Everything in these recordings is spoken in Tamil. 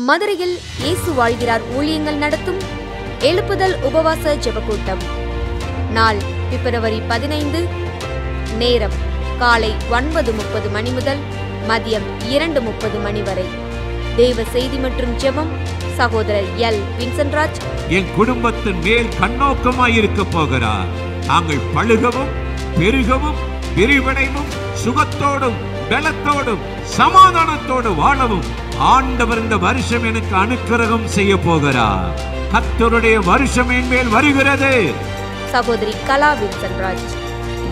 மதுரையில் இயேசு வாழ்கிறார் ஊழியங்கள் நடத்தும் எழுப்புதல் உபவாச ஜெபக்கூட்டம். நாள் பிப்ரவரி 15. நேரம் காலை 9:30 மணி முதல் மதியம் 2:30 மணி வரை. தேவ செய்தி மற்றும் ஜெபம் சகோதரர் எல். வின்சென்ட்ராஜ். என் குடும்பத்தின் மேல் கண்ணோக்கமாயிருக்க போகிறார். நாங்கள் பழுகவும் பெருகவும் விரிவடைவும் சுகத்தோடும் பலத்தோடும் சமாதானத்தோடு வாழவும் ஆண்டவர் இந்த வருஷம் எனக்கு அனுக்கிரகம் செய்ய போகிறார். கர்த்தருடைய வருஷம் என் மேல் வருகிறது. சகோதரி கலா வின்சென்ட்ராஜ்.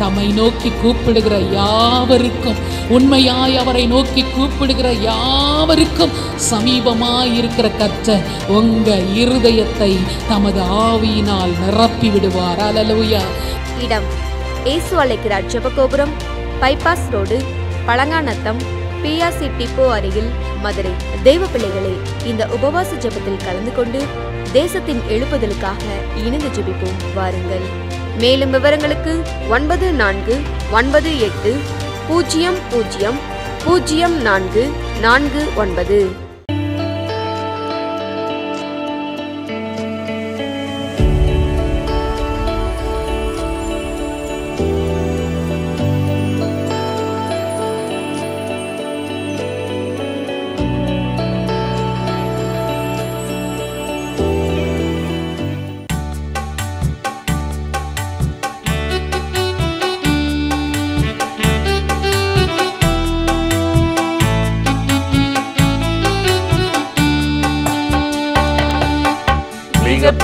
தம்மை நோக்கி கூப்பிடுகிற யாவருக்கும், உண்மையாய் அவரை நோக்கி கூப்பிடுகிற யாவருக்கும் சமீபமாயிருக்கிற கர்த்தர் உங்க இருதயத்தை தமது ஆவியினால் நிரப்பி விடுவார். அல்லேலூயா. இடம் இயேசு அழைக்கிறார் Jebagopuram, bypass road, Palanganatham, PRC depot அருகில், மதுரை. தெய்வ பிள்ளைகளே, இந்த உபவாச ஜெபத்தில் கலந்து கொண்டு தேசத்தின் எழுப்புதலுக்காக இணைந்து ஜெபிப்போம் வாருங்கள். மேலும் விவரங்களுக்கு 94000449.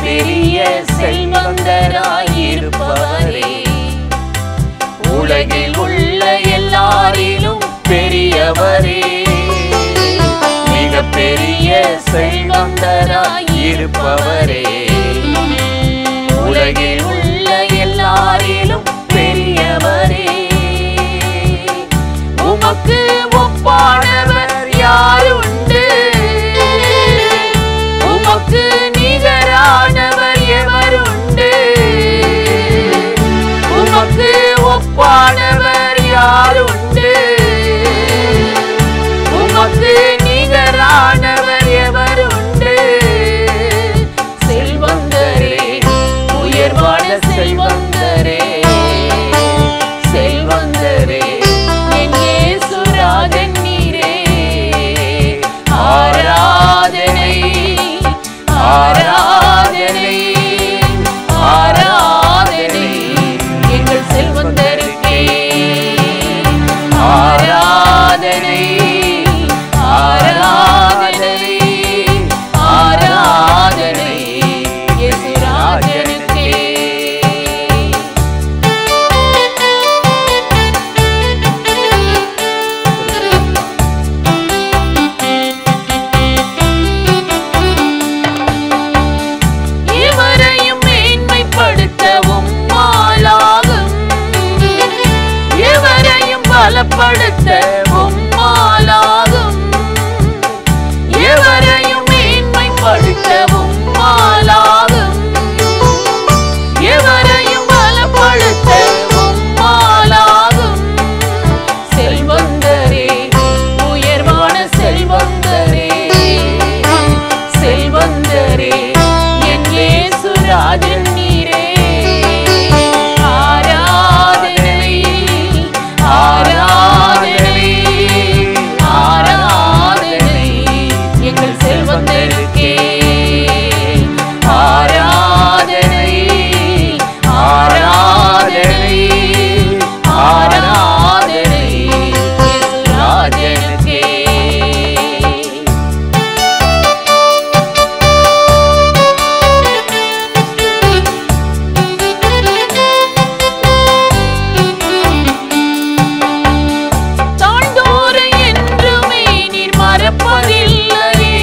பெரிய செல்வந்தராயிருப்பவரே, உலகில் உள்ள எல்லாரிலும் பெரியவரே, மிக பெரிய செல்வந்தராயிருப்பவரே, உலகில் உள்ள எல்லாரிலும் பெரியவரே, உமக்கு ஒப்பானவர் யாருண்டு? உமக்கு நிகரானவர் எவருண்டு? உமக்கு ஒப்பானவர் யாருண்டு? உமக்கு நிகரானவர் எவருண்டு? செல்வந்தரே, உயர்வான செல்வந்தரே, செல்வந்தரே, என் இயேசு ராஜன் நீரே. ஆராதனை ஆராதனை ஆராதனை எங்கள் செல்வந்தருக்கே. ஆராதனை ஆராதனை ஆராதனை இயேசு ராஜனுக்கே. எவரையும் மேன்மைப்படுத்தவும் மாலாகும், எவரையும் பலப்படுத்தவும் மாலாகும், எவரையும் மேன்மைப்படுத்தவும் மாலாகும், எவரையும் பலப்படுத்தவும் மாலாகும். செல்வந்தரே, உயர்வான செல்வந்தரே, செல்வந்தரே, என் இயேசு ராஜன் நீரே. ஆராதனை ஆராதனை ஆராதனை எங்கள் செல்வந்தருக்கே. ஆராதனை ஆராதனை ஆராதனை இயேசு ராஜனுக்கே. தாழ்ந்தோரை என்றுமே நீர் மறப்பதில்லையே,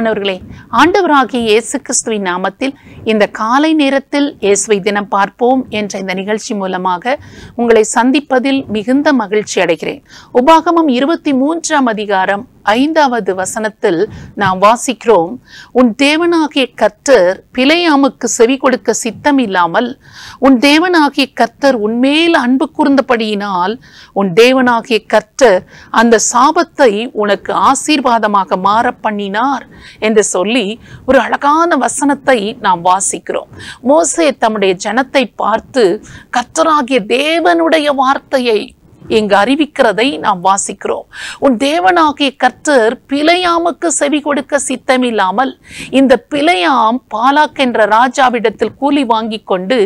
பிரியமானவர்களே, ஆண்டவராகிய இயேசு கிறிஸ்துவின் நாமத்தில் இந்த காலை நேரத்தில் இயேசுவை தினம் பார்ப்போம் என்ற இந்த நிகழ்ச்சி மூலமாக உங்களை சந்திப்பதில் மிகுந்த மகிழ்ச்சி அடைகிறேன். உபாகமம் 23ஆம் அதிகாரம் 5வது வசனத்தில் நாம் வாசிக்கிறோம், உன் தேவனாகிய கர்த்தர் பிலேயாமுக்கு செவி கொடுக்க சித்தம் இல்லாமல் உன் தேவனாகிய கர்த்தர் உன்மேல் அன்பு கூர்ந்தபடியினால் உன் தேவனாகிய கர்த்தர் அந்த சாபத்தை உனக்கு ஆசீர்வாதமாக மாற பண்ணினார் என்று சொல்லி ஒரு அழகான வசனத்தை நாம் வாசிக்கிறோம். மோசே தம்முடைய ஜனத்தை பார்த்து கர்த்தராகிய தேவனுடைய வார்த்தையை இங்கு அறிவிக்கிறதை நாம் வாசிக்கிறோம். உன் தேவனாகிய கர்த்தர் பிலேயாமுக்கு செவி கொடுக்க சித்தமில்லாமல் இந்த பிலேயாம் பாலாக் என்ற ராஜாவிடத்தில் கூலி வாங்கி கொண்டு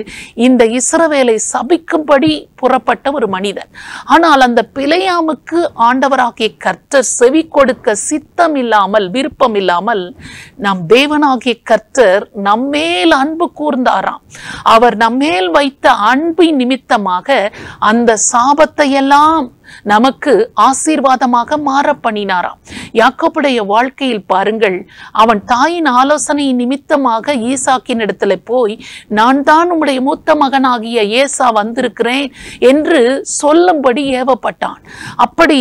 இந்த இஸ்ரவேலை சபிக்கும்படி புறப்பட்ட ஒரு மனிதன். ஆனால் அந்த பிலேயாமுக்கு ஆண்டவராகிய கர்த்தர் செவி கொடுக்க சித்தம் இல்லாமல், விருப்பம் இல்லாமல், நம் தேவனாகிய கர்த்தர் நம்மேல் அன்பு கூர்ந்தாராம். அவர் நம்மேல் வைத்த அன்பின் நிமித்தமாக அந்த சாபத்தை எல்லாம் நமக்கு ஆசீர்வாதமாக மாற பண்ணினாராம். யாக்கோபுடைய வாழ்க்கையில் பாருங்கள், அவன் தாயின் ஆலோசனை நிமித்தமாக ஈசாக்கின் இடத்துல போய், நான் தான் உம்முடைய மூத்த மகனாகிய ஏசா வந்திருக்கிறேன் என்று சொல்லும்படி ஏவப்பட்டான். அப்படி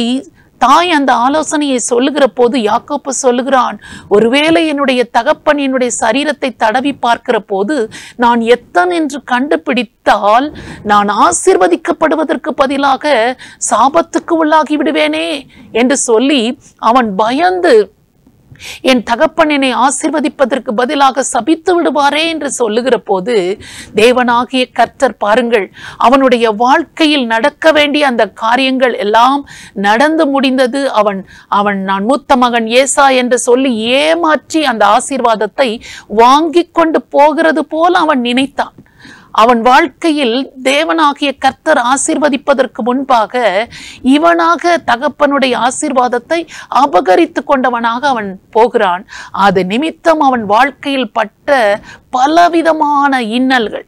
தாய் அந்த ஆலோசனையை சொல்லுகிற போது யாக்கோப்பு சொல்லுகிறான், ஒருவேளை என்னுடைய தகப்பன் என்னுடைய சரீரத்தை தடவி பார்க்கிற போது நான் எத்தன் என்று கண்டுபிடித்தால் நான் ஆசீர்வதிக்கப்படுவதற்கு பதிலாக சாபத்துக்கு உள்ளாகி விடுவேனே என்று சொல்லி அவன் பயந்து, என் தகப்பன் என்னை ஆசீர்வதிப்பதற்கு பதிலாக சபித்து விடுவாரே என்று சொல்லுகிற போது தேவனாகிய கர்த்தர் பாருங்கள், அவனுடைய வாழ்க்கையில் நடக்க வேண்டிய அந்த காரியங்கள் எல்லாம் நடந்து முடிந்தது. அவன் நான் மூத்த மகன் ஏசா என்று சொல்லி ஏமாற்றி அந்த ஆசீர்வாதத்தை வாங்கி கொண்டு போகிறது போல அவன் நினைத்தான். அவன் வாழ்க்கையில் தேவனாகிய கர்த்தர் ஆசீர்வதிப்பதற்கு முன்பாக இவனாக தகப்பனுடைய ஆசீர்வாதத்தை அபகரித்து கொண்டவனாக அவன் போகிறான். அது நிமித்தம் அவன் வாழ்க்கையில் பட்ட பலவிதமான இன்னல்கள்.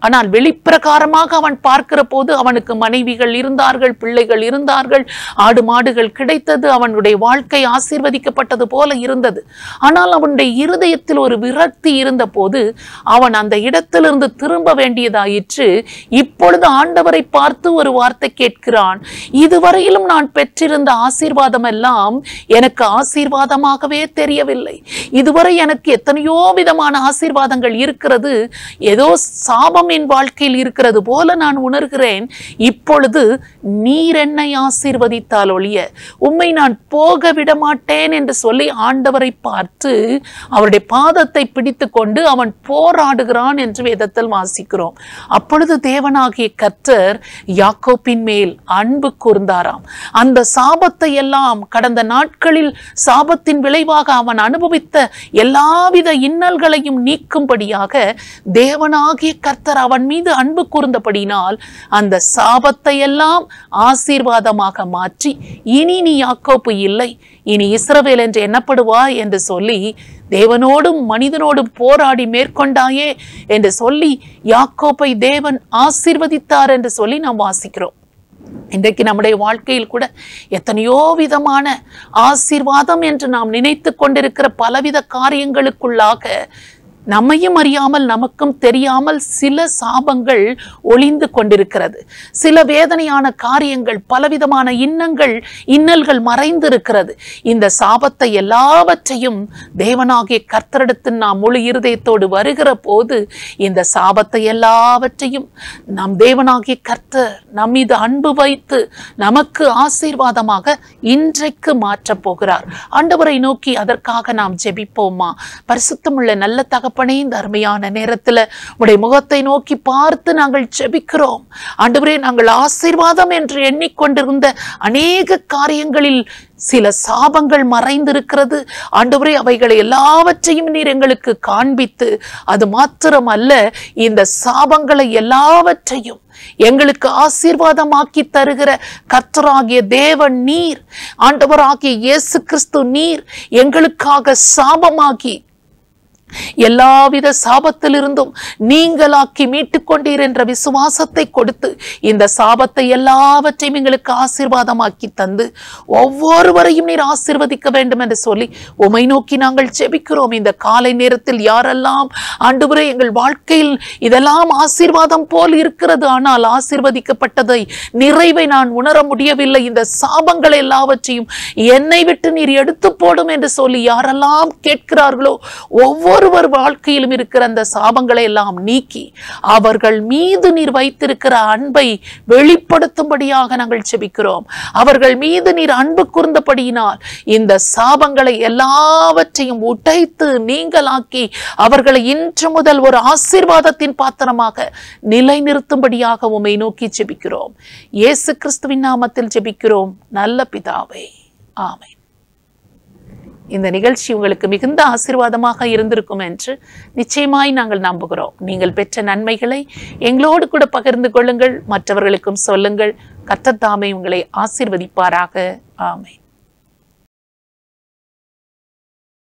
ஆனால் வெளிப்பிரகாரமாக அவன் பார்க்கிற போது அவனுக்கு மனைவிகள் இருந்தார்கள், பிள்ளைகள் இருந்தார்கள், ஆடு மாடுகள் கிடைத்தது, அவனுடைய வாழ்க்கை ஆசீர்வதிக்கப்பட்டது போல இருந்தது. ஆனால் அவனுடைய இருதயத்தில் ஒரு விரக்தி இருந்த போது அவன் அந்த இடத்திலிருந்து திரும்ப வேண்டியதாயிற்று. இப்பொழுது ஆண்டவரை பார்த்து ஒரு வார்த்தை கேட்கிறான், இதுவரையிலும் நான் பெற்றிருந்த ஆசீர்வாதம் எல்லாம் எனக்கு ஆசீர்வாதமாகவே தெரியவில்லை. இதுவரை எனக்கு எத்தனையோ விதமான ஆசீர்வாதங்கள் இருக்கிறது, ஏதோ சாபம் என் வாழ்க்கையில் இருக்கிறது போல நான் உணர்கிறேன். இப்பொழுது நீர் என்னை ஆசீர்வதித்தால் ஒழிய உம்மை நான் போக விட மாட்டேன் என்று சொல்லி ஆண்டவரை பார்த்து அவருடைய பாதத்தை பிடித்து கொண்டு அவன் போராடுகிறான் என்று வேதத்தில் வாசிக்கிறோம். அப்பொழுது தேவனாகிய கர்த்தர் யாக்கோப்பின் மேல் அன்பு கூர்ந்தாராம். அந்த சாபத்தை எல்லாம், கடந்த நாட்களில் சாபத்தின் விளைவாக அவன் அனுபவித்த எல்லாவித இன்னல்களையும் நீக்கும்படியாக தேவனாகிய கர்த்தர் அவன் மீது அன்பு கூர்ந்தபடினால் அந்த சாபத்தை எல்லாம் ஆசீர்வாதமாக மாற்றி, இனி நீ யாக்கோப்பு இல்லை, இனி இஸ்ரவேல் என்று எண்ணப்படுவாய் என்று சொல்லி தேவனோடும் மனிதனோடும் போராடி மேற்கொண்டாயே என்று சொல்லி யாக்கோப்பை தேவன் ஆசீர்வதித்தார் என்று சொல்லி நாம் வாசிக்கிறோம். இன்றைக்கு நம்முடைய வாழ்க்கையில் கூட எத்தனையோ விதமான ஆசீர்வாதம் என்று நாம் நினைத்து கொண்டிருக்கிற பலவித காரியங்களுக்குள்ளாக நம்மையும் அறியாமல் நமக்கும் தெரியாமல் சில சாபங்கள் ஒளிந்து கொண்டிருக்கிறது. சில வேதனையான காரியங்கள், பலவிதமான இன்னல்கள் மறைந்திருக்கிறது. இந்த சாபத்தை எல்லாவற்றையும் தேவனாகிய கர்த்தரிடத்தில் நாம் முழு இருதயத்தோடு வருகிற போது இந்த சாபத்தை எல்லாவற்றையும் நம் தேவனாகிய கர்த்தர் நம் மீது அன்பு வைத்து நமக்கு ஆசீர்வாதமாக இன்றைக்கு மாற்றப் போகிறார். ஆண்டவரை நோக்கி அதற்காக நாம் ஜெபிப்போமா? பரிசுத்தமுள்ள நல்ல தகப்பனே, இந்த அருமையான நேரத்துல உடைய முகத்தை நோக்கி பார்த்து நாங்கள் ஜெபிக்கிறோம். ஆண்டவரே, நாங்கள் ஆசீர்வாதம் என்று எண்ணிக்கொண்டிருந்த அநேக காரியங்களில் சில சாபங்கள் மறைந்திருக்கிறது. ஆண்டவரே, அவைகளை எல்லாவற்றையும் நீர் எங்களுக்கு காண்பித்து, அது மாத்திரமல்ல, இந்த சாபங்களை எல்லாவற்றையும் எங்களுக்கு ஆசீர்வாதமாக்கி தருகிற கர்த்தராகிய தேவன் நீர், ஆண்டவராகிய இயேசு கிறிஸ்து நீர் எங்களுக்காக சாபமாகி எல்லாவித சாபத்திலிருந்தும் நீங்களாக்கி மீட்டுக் கொண்டீர் என்ற விசுவாசத்தை கொடுத்து இந்த சாபத்தை எல்லாவற்றையும் எங்களுக்கு ஆசீர்வாதமாக்கி தந்து ஒவ்வொருவரையும் நீர் ஆசீர்வதிக்க வேண்டும் என்று சொல்லி உமை நோக்கி நாங்கள் ஜெபிக்கிறோம். இந்த காலை நேரத்தில் யாரெல்லாம் ஆண்டவரே எங்கள் வாழ்க்கையில் இதெல்லாம் ஆசீர்வாதம் போல் இருக்கிறது, ஆனால் ஆசீர்வதிக்கப்பட்டதை நிறைவை நான் உணர முடியவில்லை, இந்த சாபங்களை எல்லாவற்றையும் என்னை விட்டு நீர் எடுத்து போடும் என்று சொல்லி யாரெல்லாம் கேட்கிறார்களோ ஒவ்வொருவர் வாழ்க்கையிலும் இருக்கிற அந்த சாபங்களை எல்லாம் நீக்கி அவர்கள் மீது நீர் வைத்திருக்கிற அன்பை வெளிப்படுத்தும்படியாக நாங்கள் ஜெபிக்கிறோம். அவர்கள் மீது நீர் அன்பு கூர்ந்தபடியினால் இந்த சாபங்களை எல்லாவற்றையும் உடைத்து நீங்களாக்கி அவர்களை இன்று முதல் ஒரு ஆசீர்வாதத்தின் பாத்திரமாக நிலைநிறுத்தும்படியாக உம்மை நோக்கி ஜெபிக்கிறோம். இயேசு கிறிஸ்துவின் நாமத்தில் ஜெபிக்கிறோம் நல்ல பிதாவே, ஆமென். இந்த நிகழ்ச்சி உங்களுக்கு மிகுந்த ஆசீர்வாதமாக இருந்திருக்கும் என்று நிச்சயமாய் நாங்கள் நம்புகிறோம். நீங்கள் பெற்ற நன்மைகளை எங்களோடு கூட பகிர்ந்து கொள்ளுங்கள், மற்றவர்களுக்கும் சொல்லுங்கள். கர்த்தர் தாமே உங்களை ஆசீர்வதிப்பாராக. ஆமென்.